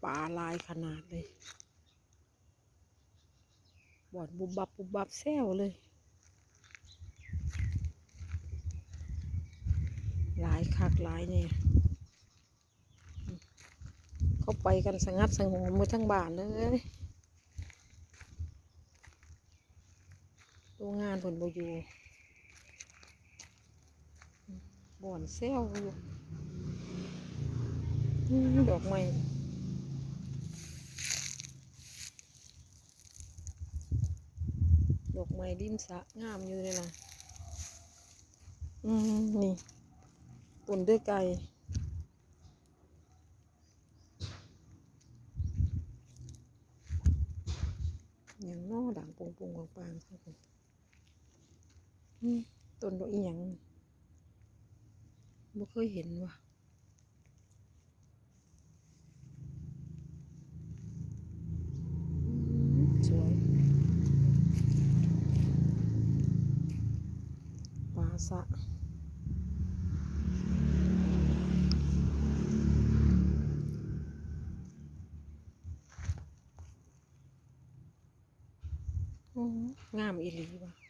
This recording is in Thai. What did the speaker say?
ปลาลายขนาดเลยบ่อนบุบบับบุบบับแซวเลยหลายคักหลายเนี่ยเขาไปกันสงัดสงบมือทั้งบ้านเลยโรงงานผลบ่อยู่บ่อนแซวอยู่ดอกไม้ดอกไม้ริมสระงามอยู่เลยนะนี่ต้นเดือไก่อย่างนอด่างปงปงปางๆครับผมต้นดอกอีหยังบ่เคยเห็นว่ะสวยปลาสะงามอีหลีว่ะ